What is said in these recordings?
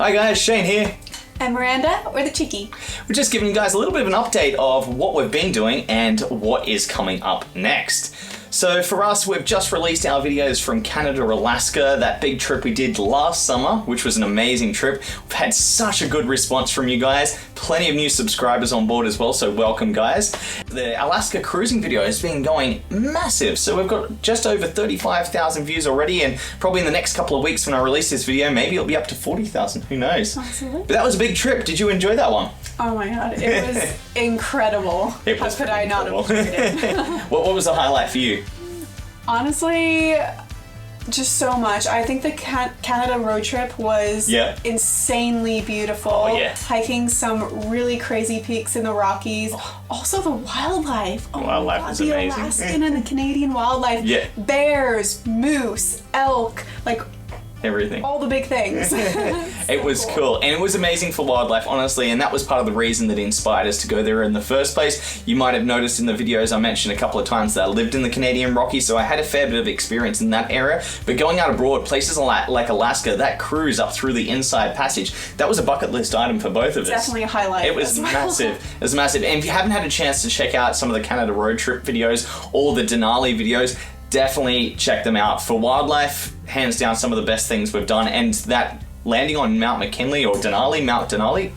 Hi guys, Shane here. And Miranda, or the Cheeky. We're just giving you guys a little bit of an update of what we've been doing and what is coming up next. So for us, we've just released our videos from Canada, Alaska, that big trip we did last summer, which was an amazing trip. We've had such a good response from you guys. Plenty of new subscribers on board as well, so welcome guys. The Alaska cruising video has been going massive, so we've got just over 35,000 views already, and probably in the next couple of weeks when I release this video, maybe it'll be up to 40,000, who knows. Absolutely. But that was a big trip. Did you enjoy that one? Oh my god, it was incredible. It was How could I not have enjoyed it? What was the highlight for you? Honestly, just so much. I think the Canada road trip was insanely beautiful. Oh, yeah. Hiking some really crazy peaks in the Rockies. Also the wildlife. Oh wildlife my god, is the amazing. Alaskan and the Canadian wildlife. Yeah. Bears, moose, elk, like everything. all the big things. It was cool, and it was amazing for wildlife, honestly, and that was part of the reason that inspired us to go there in the first place. You might have noticed in the videos I mentioned a couple of times that I lived in the Canadian Rockies, so I had a fair bit of experience in that area, but going out abroad, places like Alaska, that cruise up through the Inside Passage, that was a bucket list item for both of us. Definitely a highlight. It was massive. It was massive, and if you haven't had a chance to check out some of the Canada road trip videos or the Denali videos, definitely check them out. For wildlife, hands down some of the best things we've done, and that landing on Mount McKinley or Mount Denali,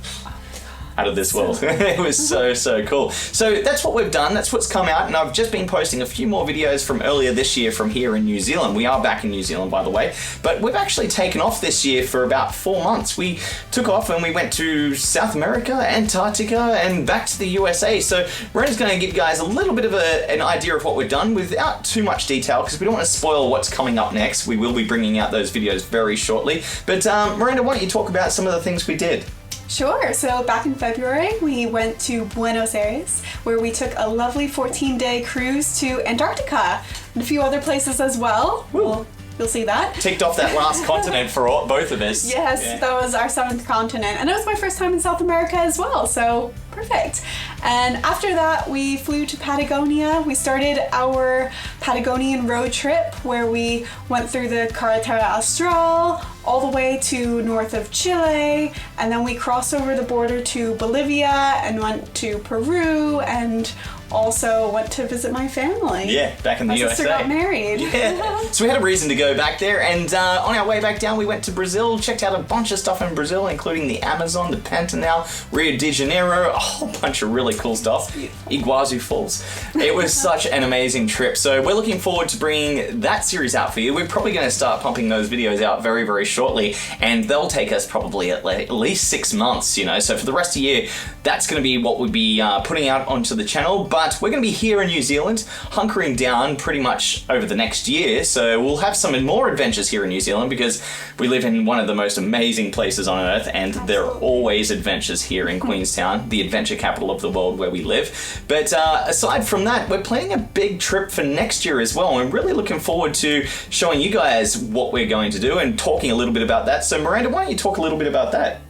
out of this world. It was so cool. So that's what we've done, that's what's come out, and I've just been posting a few more videos from earlier this year from here in New Zealand. We are back in New Zealand, by the way, but we've actually taken off this year for about 4 months. We took off and we went to South America, Antarctica, and back to the USA. So Miranda's going to give you guys a little bit of an idea of what we've done without too much detail, because we don't want to spoil what's coming up next. We will be bringing out those videos very shortly. But Miranda, why don't you talk about some of the things we did? Sure. So back in February, we went to Buenos Aires, where we took a lovely 14-day cruise to Antarctica and a few other places as well. You'll see that. Ticked off that last continent for both of us. Yes, yeah. That was our 7th continent. And it was my first time in South America as well, so perfect. And after that, we flew to Patagonia. We started our Patagonian road trip where we went through the Carretera Austral all the way to north of Chile, and then we crossed over the border to Bolivia and went to Peru, and also went to visit my family. Yeah, back in the USA. My sister got married. Yeah. So we had a reason to go back there, and on our way back down we went to Brazil, checked out a bunch of stuff in Brazil, including the Amazon, the Pantanal, Rio de Janeiro, a whole bunch of really cool stuff. Iguazu Falls. It was such an amazing trip. So we're looking forward to bringing that series out for you. We're probably going to start pumping those videos out very shortly, and they'll take us probably at least 6 months, you know. So for the rest of the year, that's going to be what we'll be putting out onto the channel. But we're going to be here in New Zealand, hunkering down pretty much over the next year, so we'll have some more adventures here in New Zealand because we live in one of the most amazing places on earth, and there are always adventures here in Queenstown, the adventure capital of the world where we live. But aside from that, we're planning a big trip for next year as well, and we're really looking forward to showing you guys what we're going to do and talking a little bit about that. So Miranda, why don't you talk a little bit about that?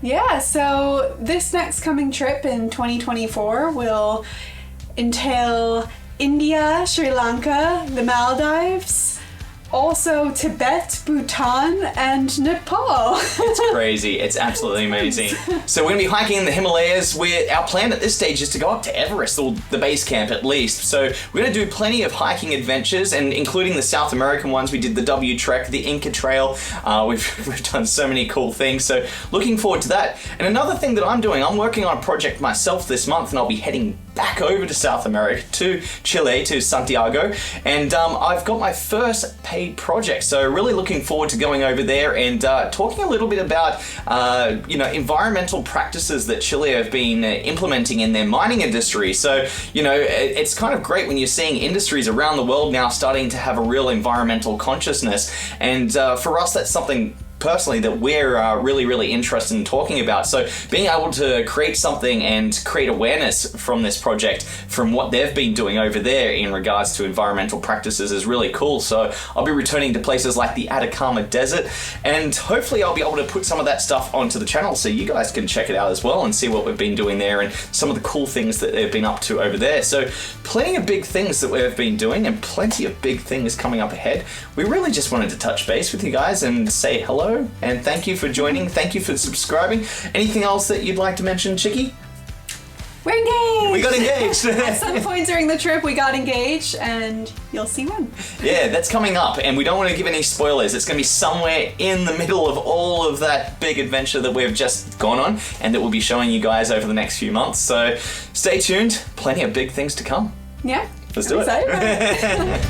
Yeah, so this next coming trip in 2024 will entail India, Sri Lanka, the Maldives, also Tibet, Bhutan, and Nepal. It's crazy. It's absolutely amazing. So we're going to be hiking in the Himalayas. Our plan at this stage is to go up to Everest, or the base camp at least. So we're going to do plenty of hiking adventures, and including the South American ones. We did the W Trek, the Inca Trail. We've done so many cool things. So looking forward to that. And another thing that I'm doing, I'm working on a project myself this month, and I'll be heading back over to South America, to Chile, to Santiago, and I've got my first paid project, so really looking forward to going over there and talking a little bit about environmental practices that Chile have been implementing in their mining industry. So it's kind of great when you're seeing industries around the world now starting to have a real environmental consciousness, and for us that's something personally that we're really interested in talking about. So being able to create something and create awareness from this project, from what they've been doing over there in regards to environmental practices, is really cool. So I'll be returning to places like the Atacama Desert, and hopefully I'll be able to put some of that stuff onto the channel so you guys can check it out as well and see what we've been doing there and some of the cool things that they've been up to over there. So plenty of big things that we've been doing and plenty of big things coming up ahead. We really just wanted to touch base with you guys and say hello below. And thank you for joining. Thank you for subscribing. Anything else that you'd like to mention, Chicky? We're engaged! We got engaged! At some point during the trip, we got engaged, and you'll see when. Yeah, that's coming up, and we don't want to give any spoilers. It's going to be somewhere in the middle of all of that big adventure that we've just gone on, and that we'll be showing you guys over the next few months. So stay tuned. Plenty of big things to come. Yeah. Let's do it.